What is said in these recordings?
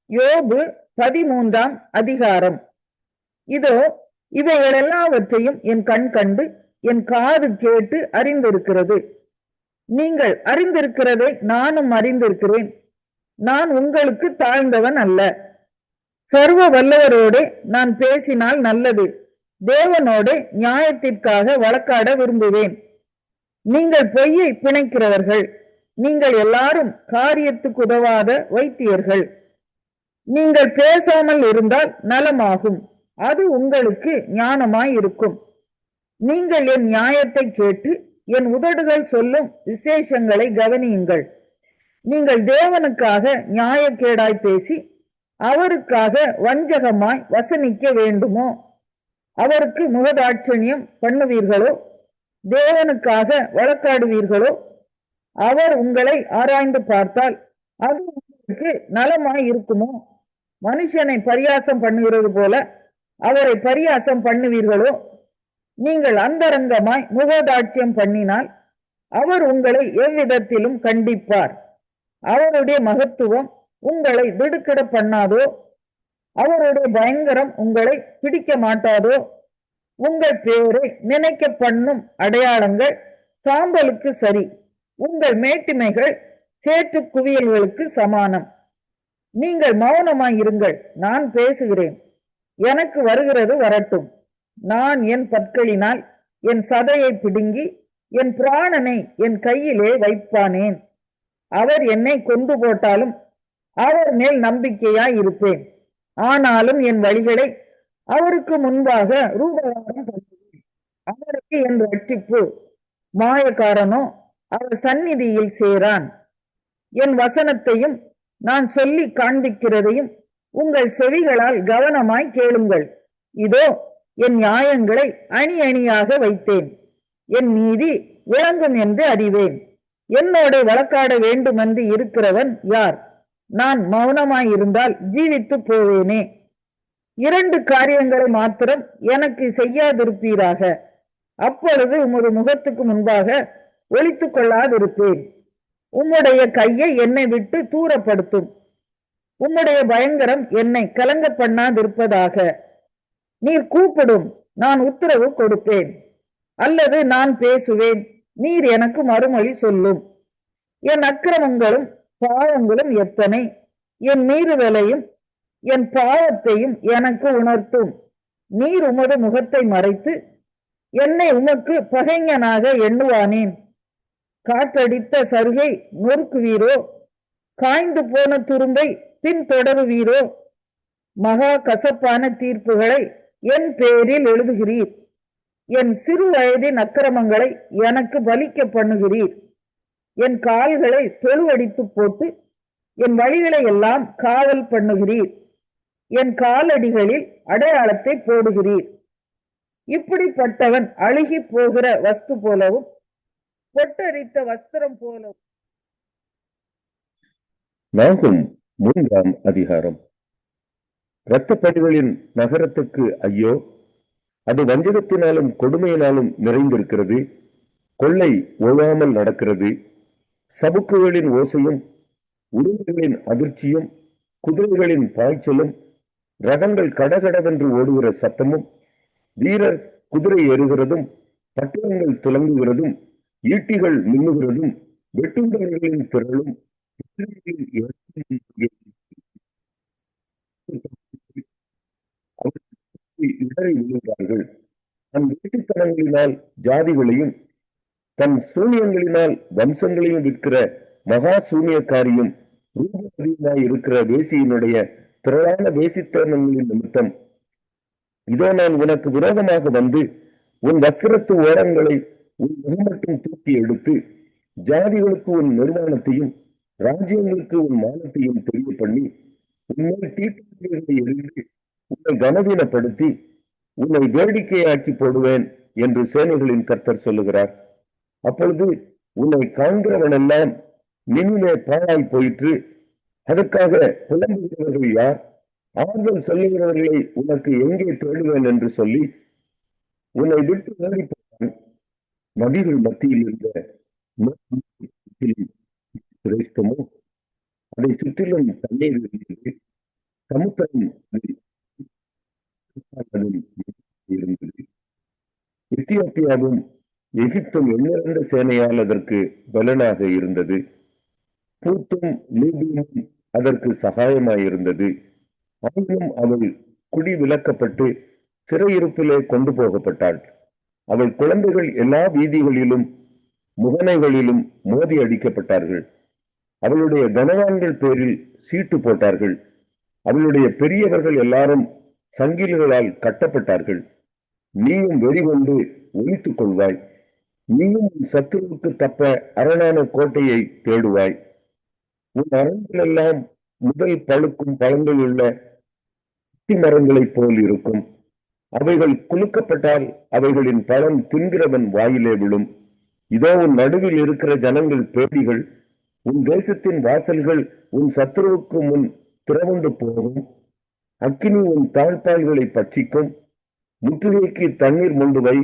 யோபு 13ஆம் அதிகாரம். இதோ இவைகளெல்லாவற்றையும் என் கண் கண்டு என் காது கேட்டு அறிந்திருக்கிறது. நீங்கள் அறிந்திருக்கிறதை நானும் அறிந்திருக்கிறேன். நான் உங்களுக்கு தாழ்ந்தவன் அல்ல. சர்வ வல்லவரோடு நான் பேசினால் நல்லது. தேவனோடு நியாயத்திற்காக வழக்காட விரும்புவேன். நீங்கள் பொய்யை பிணைக்கிறவர்கள். நீங்கள் எல்லாரும் காரியத்துக்கு உதவாத வைத்தியர்கள். நீங்கள் பேசாமல் இருந்தால் நலமாகும். அது உங்களுக்கு ஞானமாய் இருக்கும். நீங்கள் என் நியாயத்தை கேட்டு என் உதடுகள் சொல்லும் விசேஷங்களை கவனியுங்கள். நீங்கள் தேவனுக்காக நியாயக்கேடாய் பேசி அவருக்காக வஞ்சகமாய் வசனிக்க வேண்டுமோ? அவருக்கு முகதாட்சணியம் பண்ணுவீர்களோ? தேவனுக்காக வழக்காடுவீர்களோ? அவர் உங்களை ஆராய்ந்து பார்த்தால் அது உங்களுக்கு நலமாய் இருக்குமோ? மனுஷனை பரியாசம் பண்ணுகிறது போல அவரை பரியாசம் பண்ணுவீர்களோ? நீங்கள் அந்தரங்கமாய் முகதாட்சியம் பண்ணினால் அவர் உங்களை எவ்விதத்திலும் கண்டிப்பார். அவருடைய மகத்துவம் உங்களை திடுக்கிட பண்ணாதோ? அவருடைய பயங்கரம் உங்களை பிடிக்க மாட்டாதோ? உங்கள் பேரை நினைக்க பண்ணும் அடையாளங்கள் சாம்பலுக்கு சரி. உங்கள் மேட்டிமைகள் சேற்று குவியல்களுக்கு சமானம். நீங்கள் மௌனமாயிருங்கள், நான் பேசுகிறேன். எனக்கு வருகிறது வரட்டும். நான் என் பற்களினால் என் சதையை பிடுங்கி என் பிராணனை என் கையிலே வைப்பானேன். அவர் என்னை கொண்டு போட்டாலும் அவர் மேல் நம்பிக்கையாய் இருப்பேன். ஆனாலும் என் வழிகளை அவருக்கு முன்பாக ரூபகாரம் பண்ணுவேன். அவருக்கு என் ரட்சிப்பு. மாயக்காரனோ அவர் சந்நிதியில் சேரான். என் வசனத்தையும் நான் சொல்லி காண்பிக்கிறதையும் உங்கள் செவிகளால் கவனமாய் கேளுங்கள். இதோ என் நியாயங்களை அணி அணியாக வைத்தேன். என் நீதி விளங்கும் என்று அறிவேன். என்னோட வழக்காட வேண்டுமென்று இருக்கிறவன் யார்? நான் மௌனமாயிருந்தால் ஜீவித்து போவேனே. 2 காரியங்களை மாத்திரம் எனக்கு செய்யாதிருப்பீராக. அப்பொழுது உமது முகத்துக்கு முன்பாக ஒளித்து கொள்ளாதிருப்பேன். உம்முடைய கையை என்னை விட்டு தூரப்படுத்தும். உம்முடைய பயங்கரம் என்னை கலங்க பண்ணாதிருப்பதாக. நீர் கூப்பிடும், நான் உத்தரவு கொடுப்பேன். அல்லது நான் பேசுவேன், நீர் எனக்கு மறுமொழி சொல்லும். என் அக்கிரமங்களும் பாவங்களும் எத்தனை! என் மீறுதலையும் என் பாவத்தையும் எனக்கு உணர்த்தும். நீர் உமது முகத்தை மறைத்து என்னை உமக்கு பகைஞனாக எண்ணுவானேன். காற்றடித்த சருகை நொறுக்குவீரோ? காய்ந்து போன துரும்பை பின்தொடருவீரோ? மகா கசப்பான தீர்ப்புகளை என் பேரில் எழுதுகிறீர். என் சிறு வயதின் அக்கிரமங்களை எனக்கு பலிக்க பண்ணுகிறீர். என் கால்களை தொழுவடித்து போட்டு என் வழிகளை எல்லாம் காவல் பண்ணுகிறீர். என் காலடிகளில் அடையாளத்தை போடுகிறீர். இப்படிப்பட்டவன் அழுகி போகிற வஸ்து போலவும் பொட்டரித்த வஸ்திரம் போலவும். நாகும் 3ஆம் அதிகாரம். இரத்தப்படிகளின் நகரத்துக்கு ஐயோ! அது வஞ்சகத்தினாலும் கொடுமையினாலும் நிறைந்திருக்கிறது. கொள்ளை ஓயாமல் நடக்கிறது. சபுக்குகளின் ஓசையும் உருவங்களின் அதிர்ச்சியும் குதிரைகளின் பாய்ச்சலும் ரகங்கள் கடகடவென்று ஓடுகிற சத்தமும் வீரர் குதிரை ஏறுகிறதும் பட்டணங்கள் துலங்குகிறதும் ஈட்டிகள் மின்னுகிறதும் வெட்டுண்டவர்களின் திரளும் இடறி விழுகிறார்கள். தன் வீட்டுத்தனங்களினால் ஜாதிகளையும் தன் சூனியங்களினால் வம்சங்களையும் விற்கிற மகா சூனியக்காரியும் ரூபதியுமாய் இருக்கிற வேசியினுடைய திரளான வேசித்தனங்களின் நிமித்தம் இதோ நான் உனக்கு விரோதமாக வந்து உன் வஸ்திரத்து ஓரங்களை உன் முகமட்டும் தூக்கி எடுத்து ஜாதிகளுக்கு உன் நிர்வாணத்தையும் ராஜ்யங்களுக்கு உன் மானத்தையும் தெரிய பண்ணி உன்னை தீட்டுகளை எரிந்து உன்னை கனவீனப்படுத்தி உன்னை வேடிக்கையாக்கி போடுவேன் என்று சேனைகளின் கர்த்தர் சொல்லுகிறார். அப்பொழுது உன்னை காண்கிறவனெல்லாம் நினிவே பாழாய் போயிற்று. அதற்காக புலம்புகிறவர்கள் யார்? ஆறுதல் சொல்லுகிறவர்களை உனக்கு எங்கே தேடுவேன் என்று சொல்லி உன்னை விட்டு ஓடிப்போனான். நதிகள் மத்தியில் இருந்த சிரேஷ்டமோ அதை சுற்றிலும் தண்ணீர் இருந்தது. எத்தியோப்பியாவும் எகிப்தும் எண்ணிறந்த சேனையால் அதற்கு பலனாக இருந்தது. பூத்தும் லீபியும் அதற்கு சகாயமாயிருந்தது. ஆயினும் அவள் குடி விலக்கப்பட்டு சிறையிருப்பிலே கொண்டு போகப்பட்டாள். அவள் குழந்தைகள் எல்லா வீதிகளிலும் முகனைகளிலும் மோதி அடிக்கப்பட்டார்கள். அவளுடைய கனவான்கள் பேரில் சீட்டு போட்டார்கள். அவளுடைய பெரியவர்கள் எல்லாரும் சங்கிலிகளால் கட்டப்பட்டார்கள். நீயும் வெறிகொண்டு ஒழித்துக் கொள்வாய். நீயும் உன் சத்துருவுக்கு தப்ப அரணான கோட்டையை தேடுவாய். உன் அரண்களெல்லாம் முதல் பழுக்கும் பழங்கள் உள்ள மரங்களைப் போல் இருக்கும். அவைகள் குலுக்கப்பட்டால் அவைகளின் பழம் தின்கிறவன் வாயிலே விழும். இதோ உன் நடுவில் இருக்கிற ஜனங்கள் பேடிகள். உன் தேசத்தின் வாசல்கள் உன் சத்துருவுக்கு முன் திறவுண்டு போகும். அக்கினி உன் தாழ்பால்களை பட்சிக்கும். முற்றுகைக்கு தண்ணீர் முண்டு வை.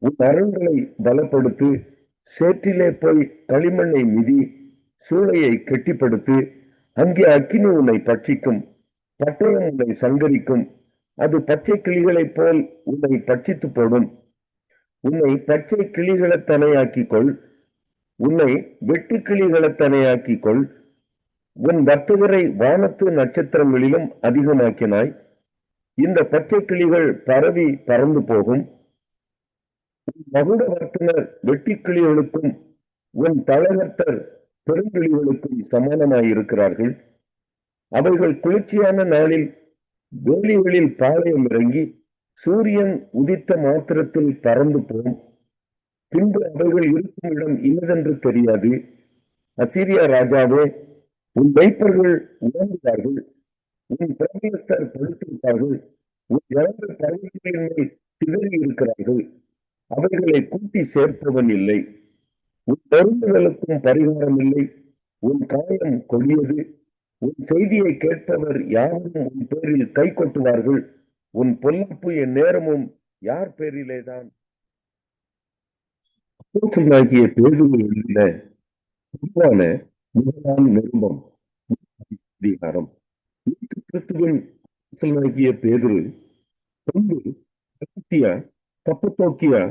உன் அரண்களை பலப்படுத்து. சேற்றிலே போய் களிமண்ணை மிதி. சூளையை கெட்டிப்படுத்து. அங்கே அக்கினி உன்னை பட்சிக்கும். பட்டயம் உன்னை சங்கரிக்கும். அது பச்சை கிளிகளைப் போல் உன்னை பட்சித்து போடும். உன்னை பச்சை கிளிகளத்தனையாக்கிக் கொள். உன்னை வெட்டு கிளிகளத்தனையாக்கிக் கொள். உன் வர்த்தகரை வானத்து நட்சத்திரங்களிலும் அதிகமாக்கினாய். இந்த பச்சை கிளிகள் பரவி பறந்து போகும். மகுட வர்த்தனர் வெட்டிக்கிளிகளுக்கும் உன் தலகர்த்தர் பெருங்கிளிகளுக்கும் சமானமாயிருக்கிறார்கள். அவைகள் குளிர்ச்சியான நாளில் வேலிகளில் பாளையம் இறங்கி சூரியன் உதித்த மாத்திரத்தில் பறந்து போம். பின்பு அவைகள் இருக்கும் இடம் இன்னதென்று தெரியாது. அசீரியா ராஜாவே, உன் மெய்ப்பர்கள் உணர்ந்தார்கள். உன் பிரபலத்தர் படுத்திருப்பார்கள். உன் ஜனங்கள் பர்வதங்களின் மேல் சிதறி இருக்கிறார்கள். அவைகளை கூட்டி சேர்ப்பவன் இல்லை. உன் பொருந்துதலுக்கும் பரிகாரம் இல்லை. உன் காயம் கொடியது. உன் செய்தியை கேட்பவர் யாரும் உன் பேரில் கை கொட்டுவார்கள். உன் பொல்லாப்பு என் நேரமும் யார் பேரிலேதான். அப்போஸ்தலனாகிய பேதுரு எழுதின பொதுவான முதலாம் நிருபம் அதிகாரம். கிறிஸ்துவின் அப்போஸ்தலனாகிய பேதுரு பின்பு கலாத்தியா, கப்பத்தோக்கியா,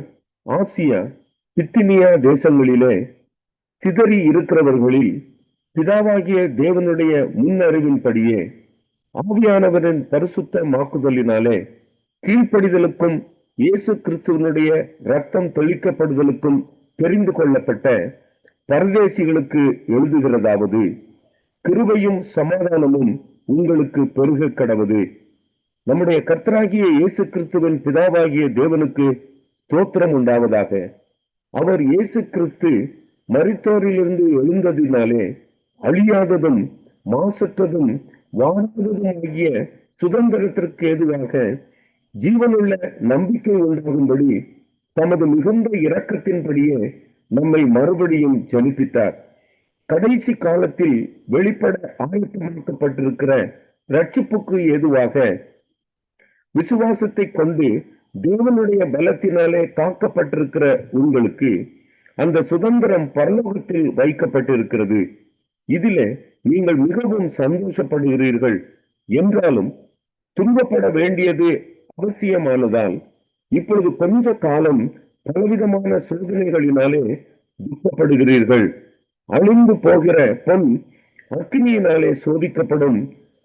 ஆசியா, பித்தினியா தேசங்களிலே சிதறி இருக்கிறவர்களில் பிதாவாகிய தேவனுடைய முன்னறிவின்படியே ஆவியானவரின் பரிசுத்த மாக்குதலினாலே கீழ்ப்படிதலுக்கும் இயேசு கிறிஸ்துவனுடைய ரத்தம் தெளிக்கப்படுதலுக்கும் தெரிந்து கொள்ளப்பட்ட பரதேசிகளுக்கு எழுதுகிறதாவது, கிருபையும் சமாதானமும் உங்களுக்கு பெருக கடவது. நம்முடைய கர்த்தராகிய இயேசு கிறிஸ்துவின் பிதாவாகிய தேவனுக்கு ஸ்தோத்திரம் உண்டாவதாக. அவர் இயேசு கிறிஸ்து மரித்தோரிலிருந்து எழுந்ததினாலே அழியாததும் மாசற்றதும் வாடாததும் ஆகிய சுதந்திரத்திற்கு ஏதுவாக ஜீவனுள்ள நம்பிக்கை உண்டாகும்படி தமது மிகுந்த இரக்கத்தின்படியே நம்மை மறுபடியும் ஜனிப்பித்தார். கடைசி காலத்தில் வெளிப்பட ஆயத்தமாக்கப்பட்டிருக்கிற ரட்சிப்புக்கு ஏதுவாக விசுவாசத்தை கொண்டு தேவனுடைய பலத்தினாலே காக்கப்பட்டிருக்கிற உங்களுக்கு அந்த சுதந்திரம் பரலோகத்தில் வைக்கப்பட்டிருக்கிறது. இதிலே நீங்கள் மிகவும் சந்தோஷப்படுகிறீர்கள். என்றாலும் துன்பப்பட வேண்டியது அவசியமானதால் இப்பொழுது கொஞ்ச காலம் பலவிதமான சோதனைகளினாலே துக்கப்படுகிறீர்கள். அழிந்து போகிற பொன் அக்கினியினாலே சோதிக்கப்படும்.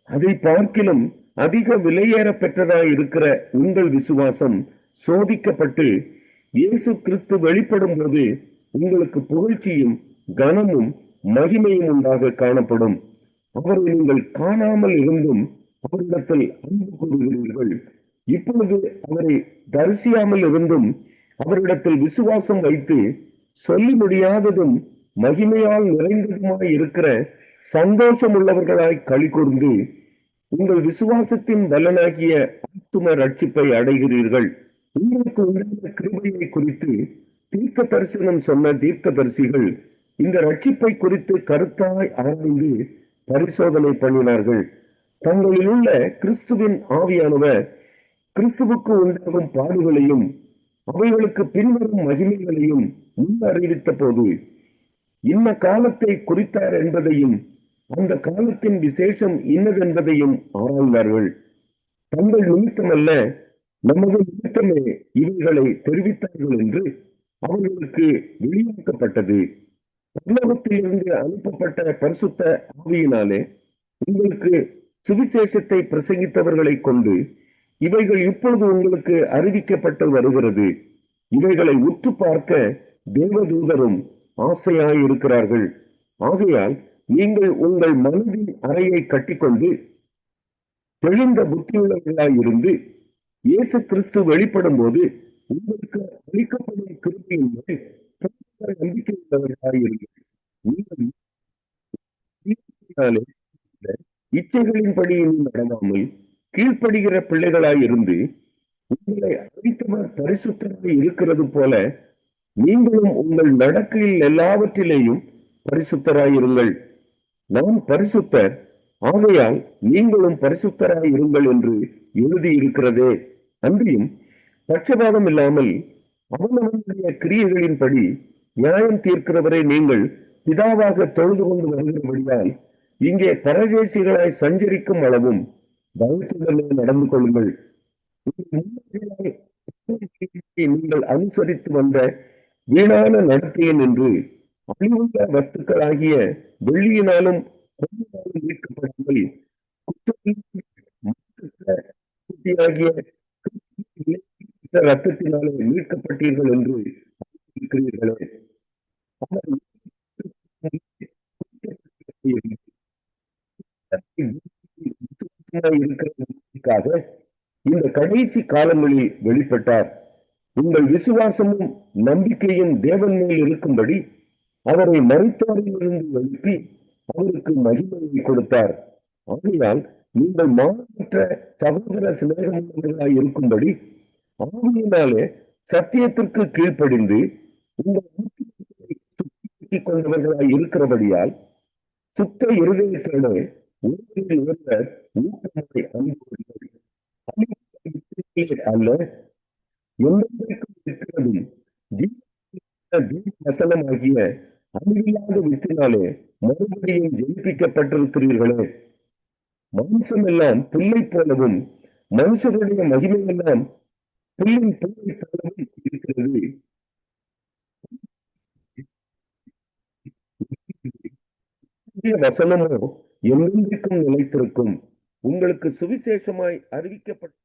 அதை பார்க்கிலும் அதிக விலையேற பெற்றதாய் இருக்கிற உங்கள் விசுவாசம் சோதிக்கப்பட்டு இயேசு கிறிஸ்து வெளிப்படும் போது உங்களுக்கு புகழ்ச்சியும் கனமும் மகிமையும் உண்டாக காணப்படும். அவரை நீங்கள் காணாமல் இருந்தும் அவரிடத்தில் அன்பு கூறுகிறீர்கள். இப்பொழுது அவரை தரிசியாமல் இருந்தும் அவரிடத்தில் விசுவாசம் வைத்து சொல்லி முடியாததும் மகிமையால் நிறைந்ததுமாய் இருக்கிற சந்தோஷம் உள்ளவர்களாய் களி கூர்ந்து உங்கள் விசுவாசத்தின் பலனாகிய ஆத்தும ரட்சிப்பை அடைகிறீர்கள். உங்களுக்கு உண்டான கிருபையை குறித்து தீர்க்க தரிசனம் சொன்ன தீர்க்க தரிசிகள் இந்த ரட்சிப்பை குறித்து கருத்தாய் ஆராய்ந்து பரிசோதனை பண்ணினார்கள். தங்களில் உள்ள கிறிஸ்துவின் ஆவியானவர் கிறிஸ்துவுக்கு உண்டாகும் பாடுகளையும் அவைகளுக்கு பின்வரும் மகிமைகளையும் முன் அறிவித்த போது இன்ன காலத்தை குறித்தார் என்பதையும் அந்த காலத்தின் விசேஷம் இன்னதென்பதையும் ஆராய்ந்தார்கள். தங்கள் நிமித்தமல்ல, நமது நிமித்தமே இவைகளை தெரிவித்தார்கள் என்று அவர்களுக்கு வெளியாக்கப்பட்டது. பரலோகத்திலிருந்து அனுப்பப்பட்ட பரிசுத்த ஆவியினாலே உங்களுக்கு சுவிசேஷத்தை பிரசங்கித்தவர்களை கொண்டு இவைகள் இப்பொழுது உங்களுக்கு அறிவிக்கப்பட்டு வருகிறது. இவைகளை உற்று பார்க்க தேவதூதரும் ஆசையாயிருக்கிறார்கள். ஆகையால் நீங்கள் உங்கள் மனதின் அறையை கட்டிக்கொண்டு தெளிந்த புத்தியுள்ளவர்களாயிருந்து இயேசு கிறிஸ்து வெளிப்படும் போது உங்களுக்கு அளிக்கப்படும் கிருபையின் மேல் நம்பிக்கை உள்ளவர்களாயிருங்கள். நீங்கள் இச்சைகளின்படி நடவாமல் கீழ்ப்படுகிற பிள்ளைகளாயிருந்து உங்களை அளித்தவர் பரிசுத்தராய் இருக்கிறது போல நீங்களும் உங்கள் நடக்கையில் எல்லாவற்றிலேயும் பரிசுத்தராயிருங்கள். நான் பரிசுத்தர், ஆகையால் நீங்களும் பரிசுத்தராய் இருங்கள் என்று எழுதியிருக்கிறதே. அன்றியும் பட்சபாதம் இல்லாமல் அவனவனுடைய கிரியைகளின்படி நியாயம் தீர்க்கிறவரை நீங்கள் பிதாவாக தொழுது கொண்டு வருகிறபடியால் இங்கே பரதேசிகளாய் சஞ்சரிக்கும் அளவும் பயத்துடனே நடந்து கொள்ளுங்கள். நீங்கள் அனுசரித்து வந்த வீணான நடத்தையின் என்று அழிவுள்ள வஸ்துக்களாகிய வெள்ளியினாலும் பொன்னினாலும் மீட்கப்படாமல் ரத்தத்தினாலே மீட்கப்பட்டீர்கள் என்று இருக்கிறீர்களே. இருக்கிறதுக்காக இந்த கடைசி காலங்களில் வெளிப்பட்டார். உங்கள் விசுவாசமும் நம்பிக்கையும் தேவன் மேல் இருக்கும்படி அவரை மரித்தோரிலிருந்து எழுப்பி அவருக்கு மகிமையை கொடுத்தார். ஆகையால் நீங்கள் மாற்ற சகோதர சிநேகமுள்ளவர்களாய் இருக்கும்படி ஆவியினாலே சத்தியத்திற்கு கீழ்ப்படிந்து உங்கள் கொண்டவர்களாய் இருக்கிறபடியால் சுத்த இருதயத்தோடு ஒருவரில் ஒருவர் ஊக்கத்தை அனுப்புவீர்கள். அல்ல என்றைக்கும் இருக்கிறதும் வசனமாகிய அழிவில்லாத வித்தினாலே மறுபடியும் ஜெயிப்பிக்கப்பட்டிருக்கிறீர்களே. மாம்சம் எல்லாம் புல்லை போலவும் மனுஷருடைய மகிமை எல்லாம் புல்லின் புல்லை போலவும் இருக்கிறது. வசனமோ என்றென்றைக்கும் நிலைத்திருக்கும். உங்களுக்கு சுவிசேஷமாய் அறிவிக்கப்பட்ட